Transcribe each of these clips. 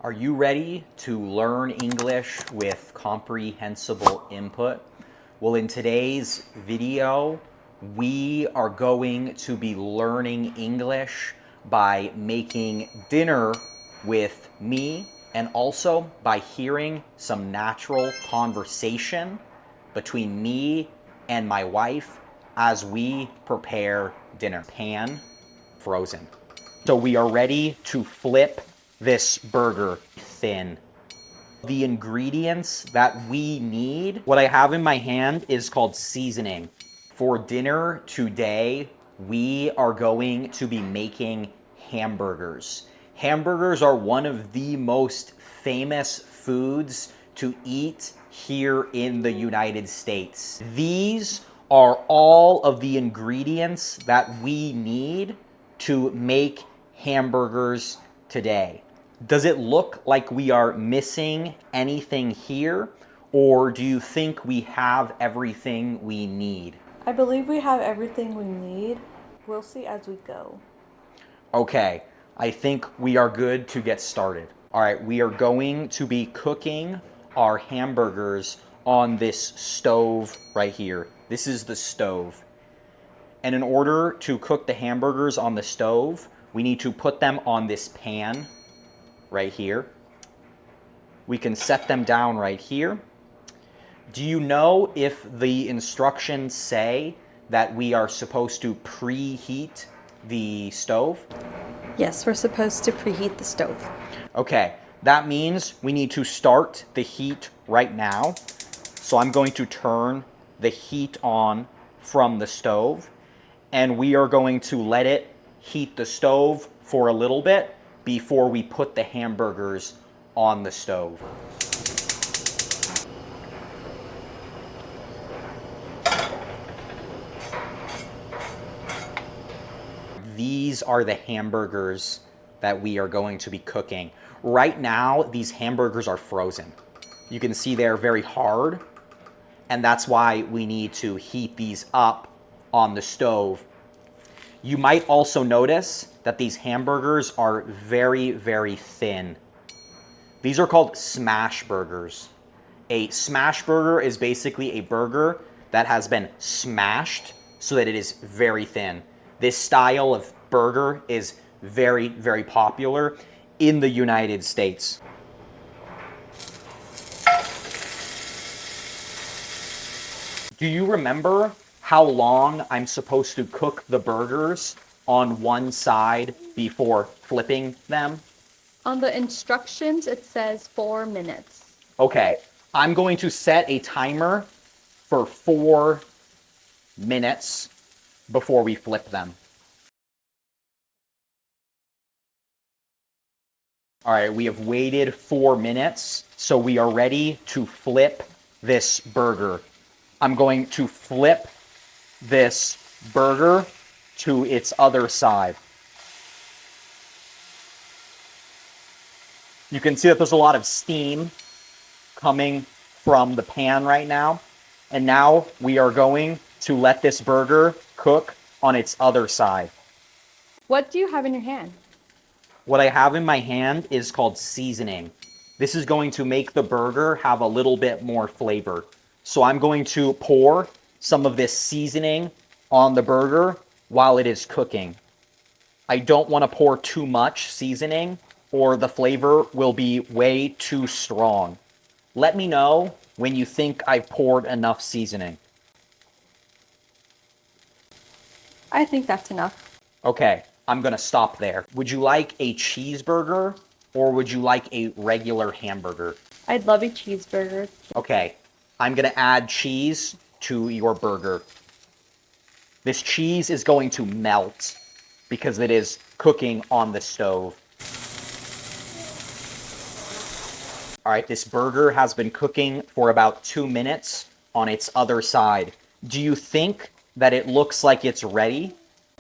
Are you ready to learn English with comprehensible input? Well, in today's video, we are going to be learning English by making dinner with me and also by hearing some natural conversation between me and my wife as we prepare dinner. Pan frozen. So we are ready to flip this burger thin. The ingredients that we need, what I have in my hand is called seasoning. For dinner today, we are going to be making hamburgers. Hamburgers are one of the most famous foods to eat here in the United States. These are all of the ingredients that we need to make hamburgers today. Does it look like we are missing anything here, or do you think we have everything we need? I believe we have everything we need. We'll see as we go. Okay, I think we are good to get started. All right, we are going to be cooking our hamburgers on this stove right here. This is the stove. And in order to cook the hamburgers on the stove, we need to put them on this pan right here. We can set them down right here. Do you know if the instructions say that we are supposed to preheat the stove? Yes, we're supposed to preheat the stove. Okay, that means we need to start the heat right now. So I'm going to turn the heat on from the stove, and we are going to let it heat the stove for a little bit before we put the hamburgers on the stove. These are the hamburgers that we are going to be cooking. Right now, these hamburgers are frozen. You can see they're very hard, and that's why we need to heat these up on the stove. You might also notice that these hamburgers are very, very thin. These are called smash burgers. A smash burger is basically a burger that has been smashed so that it is very thin. This style of burger is very, very popular in the United States. Do you remember how long I'm supposed to cook the burgers on one side before flipping them? On the instructions, it says 4 minutes. Okay, I'm going to set a timer for 4 minutes before we flip them. All right, we have waited 4 minutes, so we are ready to flip this burger. I'm going to flip this burger to its other side. You can see that there's a lot of steam coming from the pan right now. And now we are going to let this burger cook on its other side. What do you have in your hand? What I have in my hand is called seasoning. This is going to make the burger have a little bit more flavor. So I'm going to pour some of this seasoning on the burger while it is cooking. I don't want to pour too much seasoning or the flavor will be way too strong. Let me know when you think I've poured enough seasoning. I think that's enough. Okay, I'm gonna stop there. Would you like a cheeseburger or would you like a regular hamburger? I'd love a cheeseburger. Okay, I'm gonna add cheese to your burger. This cheese is going to melt because it is cooking on the stove. All right, this burger has been cooking for about 2 minutes on its other side. Do you think that it looks like it's ready?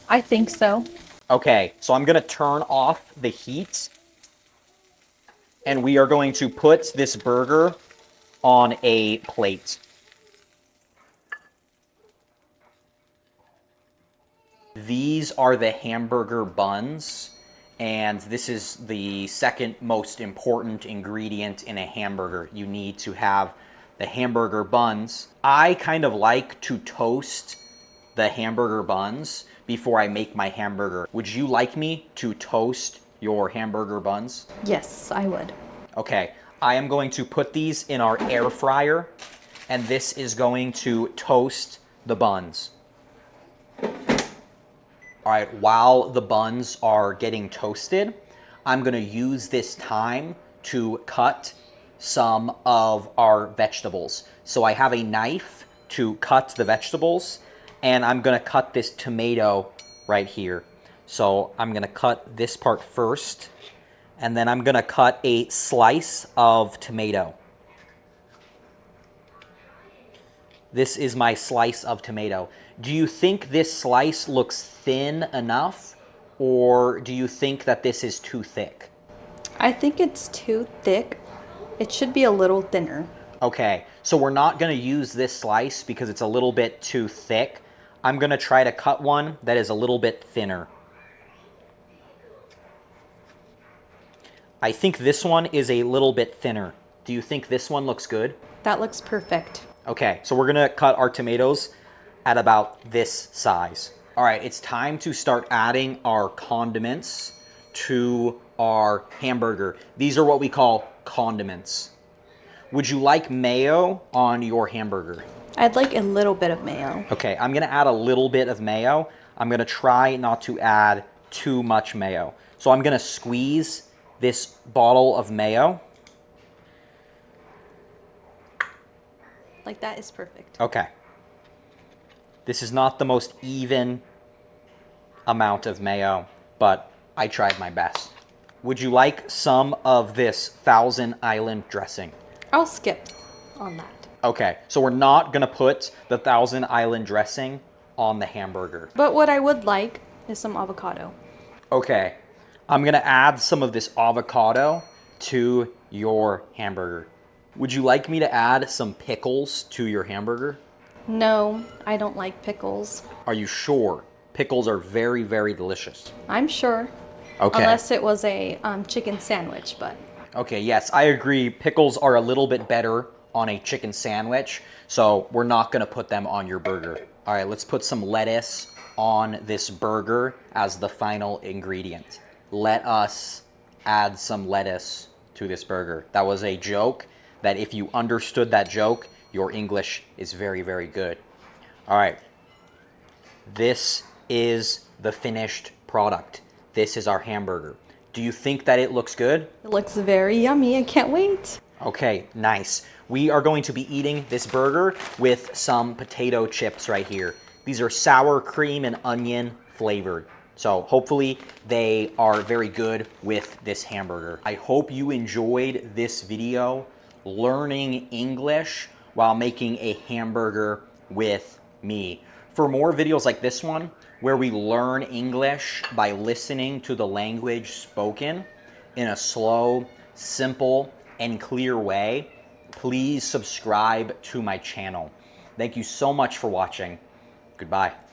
I think so. Okay, so I'm gonna turn off the heat and we are going to put this burger on a plate. These are the hamburger buns, And this is the second most important ingredient in a hamburger. You need to have the hamburger buns. I kind of like to toast the hamburger buns before I make my hamburger. Would you like me to toast your hamburger buns? Yes, I would. Okay, I am going to put these in our air fryer, and this is going to toast the buns. All right, while the buns are getting toasted, I'm gonna use this time to cut some of our vegetables. So I have a knife to cut the vegetables, and I'm gonna cut this tomato right here. So I'm gonna cut this part first, and then I'm gonna cut a slice of tomato. This is my slice of tomato. Do you think this slice looks thin enough, or do you think that this is too thick? I think it's too thick. It should be a little thinner. Okay, so we're not gonna use this slice because it's a little bit too thick. I'm gonna try to cut one that is a little bit thinner. I think this one is a little bit thinner. Do you think this one looks good? That looks perfect. Okay, so we're gonna cut our tomatoes at about this size. All right, it's time to start adding our condiments to our hamburger. These are what we call condiments. Would you like mayo on your hamburger? I'd like a little bit of mayo. Okay, I'm gonna add a little bit of mayo. I'm gonna try not to add too much mayo. So I'm gonna squeeze this bottle of mayo. Like that is perfect. Okay. This is not the most even amount of mayo, but I tried my best. Would you like some of this Thousand Island dressing? I'll skip on that. Okay, so we're not gonna put the Thousand Island dressing on the hamburger. But what I would like is some avocado. Okay, I'm gonna add some of this avocado to your hamburger. Would you like me to add some pickles to your hamburger? No, I don't like pickles. Are you sure? Pickles are very, very delicious. I'm sure. Okay. Unless it was a chicken sandwich, but. Okay, yes, I agree. Pickles are a little bit better on a chicken sandwich, so we're not gonna put them on your burger. All right, let's put some lettuce on this burger as the final ingredient. Let us add some lettuce to this burger. That was a joke that if you understood that joke, your English is very, very good. All right, this is the finished product. This is our hamburger. Do you think that it looks good? It looks very yummy. I can't wait. Okay, nice. We are going to be eating this burger with some potato chips right here. These are sour cream and onion flavored. So hopefully they are very good with this hamburger. I hope you enjoyed this video learning English while making a hamburger with me. For more videos like this one, where we learn English by listening to the language spoken in a slow, simple, and clear way, please subscribe to my channel. Thank you so much for watching. Goodbye.